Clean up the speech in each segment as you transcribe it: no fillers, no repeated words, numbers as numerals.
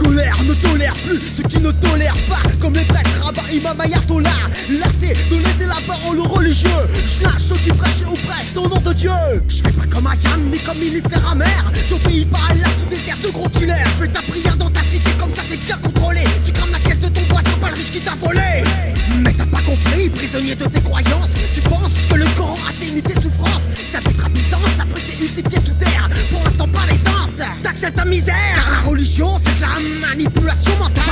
colère ne tolère plus ceux qui ne tolèrent pas, comme les prêtres, rabbins, imams, ayatollahs. Lassé de laisser la parole aux religieux, je lâche ceux qui prêchent et oppressent au nom de Dieu. Je fais pas comme Akam ni comme ministère amer, j'obéis pas à Allah sous désert de gros tunnels. Fais ta prière dans ta cité, comme ça t'es bien contrôlé. Tu crames la caisse de ton voisin, pas le riche qui t'a volé. Mais t'as pas compris, prisonnier de tes croyances. Tu penses que le Coran atténue tes souffrances. T'habiteras Byzance, après t'es eu ses pieds sous terre. Pour l'instant pas l'essence, t'acceptes ta misère. Car la religion c'est de la manipulation mentale.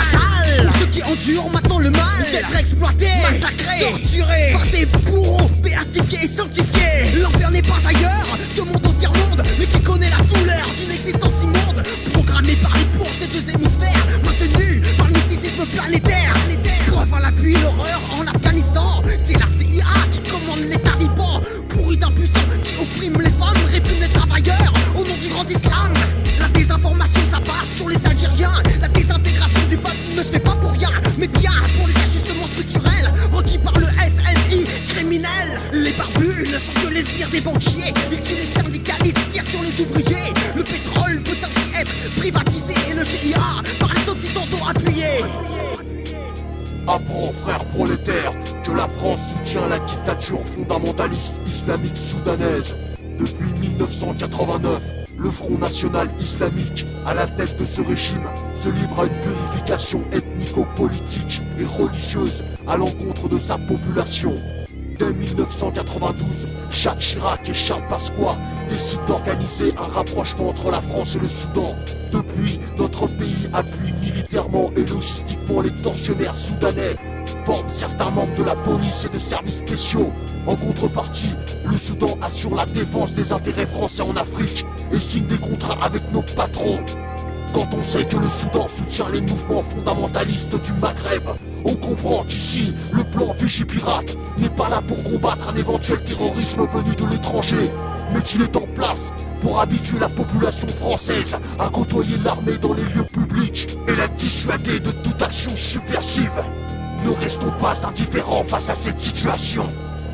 Pour ceux qui endurent maintenant le mal d'être exploités, massacrés, torturés par des bourreaux béatifiés et sanctifiés. L'enfer n'est pas ailleurs, demande au tiers-monde, mais qui connaît la douleur d'une existence immonde. Programmée par les bourges des deux hémisphères, maintenue par le mysticisme planétaire. Preuve à l'appui, l'horreur en Afghanistan, c'est la CIA qui commande les talibans. Pourris d'impuissants qui oppriment les femmes, répriment les travailleurs au nom du grand islam. La désinformation ça passe sur les Algériens. La désintégration du peuple ne se fait pas pour rien, mais bien pour les ajustements structurels requis par le FMI criminel. Les barbus ne sont que les sbires des banquiers. Ils tuent les syndicalistes, tirent sur les ouvriers. Le pétrole peut ainsi être privatisé et le GIA par les occidentaux appuyés. Apprends, frère prolétaire, que la France soutient la dictature fondamentaliste islamique soudanaise. Depuis 1989, le Front National Islamique, à la tête de ce régime, se livre à une purification ethnico-politique et religieuse à l'encontre de sa population. Dès 1992, Jacques Chirac et Charles Pasqua décident d'organiser un rapprochement entre la France et le Soudan. Depuis, notre pays appuie militairement et logistiquement les tortionnaires soudanais, forme certains membres de la police et de services spéciaux. En contrepartie, le Soudan assure la défense des intérêts français en Afrique et signe des contrats avec nos patrons. Quand on sait que le Soudan soutient les mouvements fondamentalistes du Maghreb, on comprend qu'ici, le plan Vigipirate n'est pas là pour combattre un éventuel terrorisme venu de l'étranger, mais qu'il est en place pour habituer la population française à côtoyer l'armée dans les lieux publics et la dissuader de toute action subversive. Ne restons pas indifférents face à cette situation.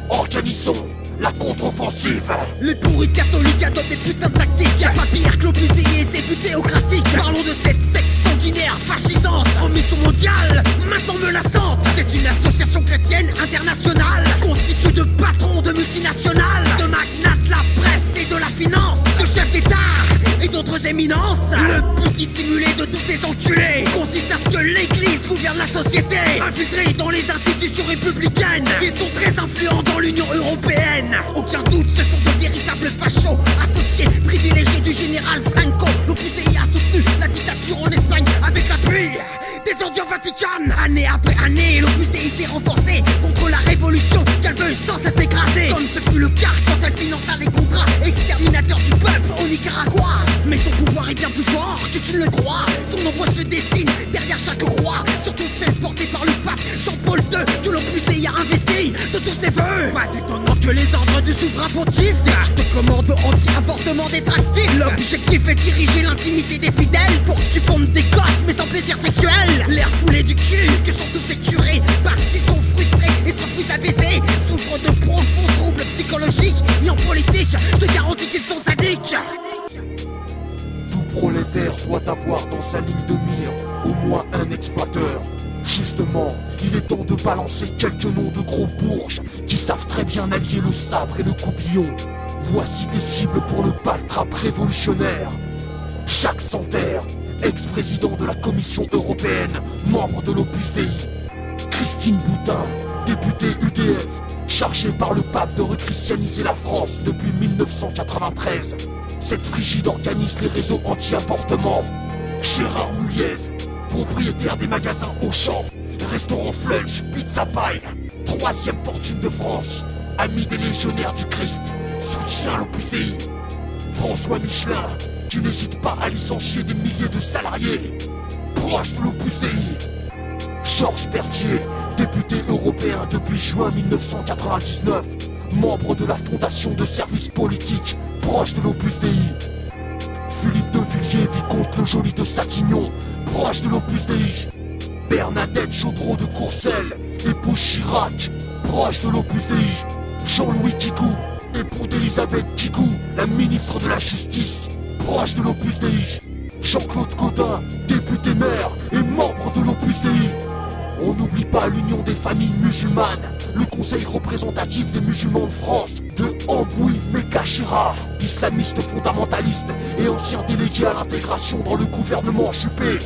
Organisons la contre-offensive. Les pourris catholiques adoptent des putains de tactiques. Y'a pas pire que l'Opus Dei et ses vues théocratiques. Parlons de cette secte sanguinaire, fascisante, en mission mondiale, maintenant menaçante. C'est une association chrétienne internationale, constituée de patrons de multinationales, de magnates de la presse et de la finance, de chefs d'État et d'autres éminences. Le but dissimulé de tous ces enculés consiste à ce que l'église gouverne la société. Infiltrés dans les institutions républicaines, ils sont très influents dans l'Union européenne. Aucun doute, ce sont de véritables fachos, associés privilégiés du général Franco. L'Opus Dei a soutenu la dictature en Espagne avec l'appui des ordures Vatican. Année après année, l'Opus Dei s'est renforcé contre la révolution qu'elle veut sans cesse écraser, comme ce fut le cas quand elle finança les contrats exterminateurs du peuple au Nicaragua. Mais son pouvoir est bien plus fort que tu ne le crois. Son ombre se dessine derrière chaque roi, surtout celle portée par le pape Jean-Paul II, que l'Opus Dei a investi de tous ses vœux. Pas étonnant que les ordres du souverain pontife te commandent anti-avortement détractif. L'objectif est diriger l'intimité des fidèles pour que tu pondes des gosses mais sans plaisir sexuel. L'air foulé du cul, que sont tous ces curés parce qu'ils sont frustrés et s'enfuient à baiser, souffrent de profonds troubles psychologiques. Et en politique, je te garantis qu'ils sont sadiques. Tout prolétaire doit avoir dans sa ligne de mire au moins un exploiteur. Justement, il est temps de balancer quelques noms de gros bourges qui savent très bien allier le sabre et le coupillon. Voici des cibles pour le baltrap révolutionnaire. Jacques Santer, ex-président de la Commission européenne, membre de l'Opus Dei. Christine Boutin, députée UDF, chargée par le pape de rechristianiser la France depuis 1993. Cette frigide organise les réseaux anti-avortement. Gérard Muliez, propriétaire des magasins Auchan, restaurant Flunch, Pizza Pie, troisième fortune de France, ami des légionnaires du Christ, soutient l'Opus Dei. François Michelin, qui n'hésite pas à licencier des milliers de salariés, proche de l'Opus Dei. Georges Berthier, député européen depuis juin 1999, membre de la Fondation de services politiques, proche de l'Opus Dei. Philippe de Villiers, vicomte Le Joly de Satignon, proche de l'Opus Dei. Bernadette Chaudreau de Courcelles, épouse Chirac, proche de l'Opus Dei. Jean-Louis Kigou, époux d'Elisabeth Kigou, la ministre de la Justice, proche de l'Opus Dei. Jean-Claude Gaudin, député député maire et membre de l'Opus Dei. On n'oublie pas l'Union des familles musulmanes, le conseil représentatif des musulmans de France, de Amboui Mekachira, islamiste fondamentaliste et ancien délégué à l'intégration dans le gouvernement Juppé.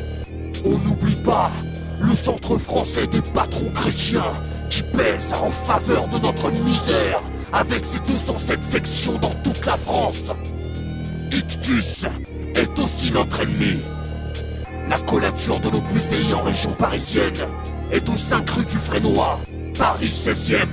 On n'oublie pas le centre français des patrons chrétiens qui pèse en faveur de notre misère avec ses 207 sections dans toute la France. Ictus est aussi notre ennemi. La collature de l'Opus Dei en région parisienne est au 5 rue du Frénois, Paris 16e.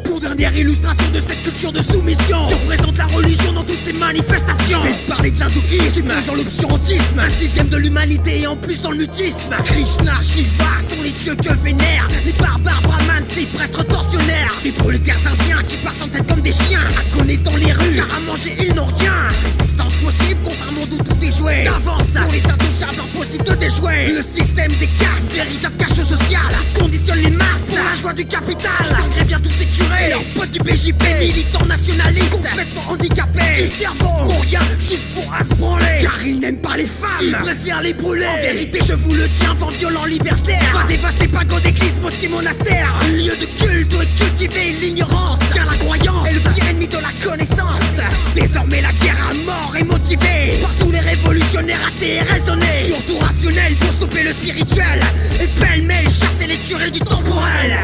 Pour dernière illustration de cette culture de soumission qui représente la religion dans toutes ses manifestations, je vais te parler de l'hindouisme, dans l'obscurantisme, un 6ème de l'humanité et en plus dans le mutisme. Krishna, Shiva sont les dieux que vénèrent les barbares brahmanes, ces prêtres tortionnaires. Les prolétaires indiens qui passent en tête comme des chiens, agonisent dans les rues, car à manger ils n'ont rien. Résistance possible contre un monde où tout est joué d'avance, pour les intouchables impossible de déjouer. Le système des castes, véritable cachot social, conditionne les masses pour la joie du capital. Je bien tous ces curés et leurs potes du BJP, militants nationalistes complètement handicapés du cerveau, pour rien, juste pour à se branler. Car ils n'aiment pas les femmes, ils préfèrent les brûler. En vérité je vous le dis, un vent violent libertaire va dévaster pagodes, églises, mosquées, monastères. Un lieu de culte où est cultivée l'ignorance, car la croyance est le pire ennemi de la connaissance. Désormais la guerre à mort est motivée par tous les révolutionnaires athées et raisonnés, surtout rationnels pour stopper le spirituel et pêle-mêle chasser les curés du temporel.